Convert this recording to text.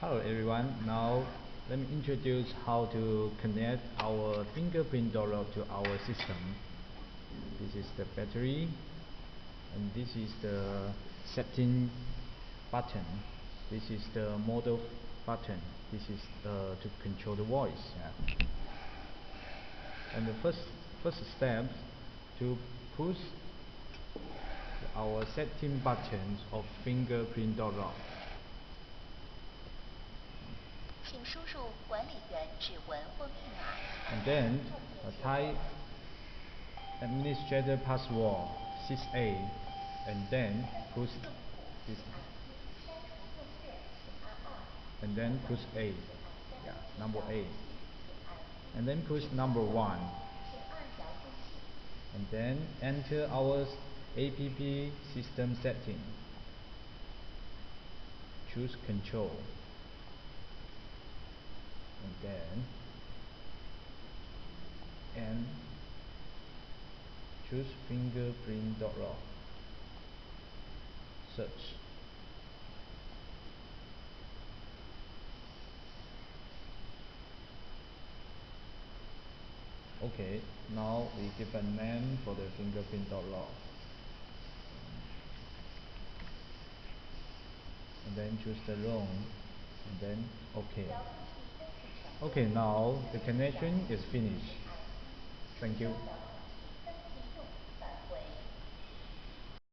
Hello everyone, now let me introduce how to connect our fingerprint door lock to our system. This is the battery and this is the setting button. This is the model button. This is to control the voice. And the first step to push our setting buttons of fingerprint door lock. 请输入管理员指纹或密码。 And then type administrator password 6A and then push this and then push A, number A, and then push number 1 and then enter our app system setting, choose control and choose fingerprint door lock, search. Okay, now we give a name for the fingerprint door lock and then choose the room and then OK. Okay, now the connection is finished. Thank you.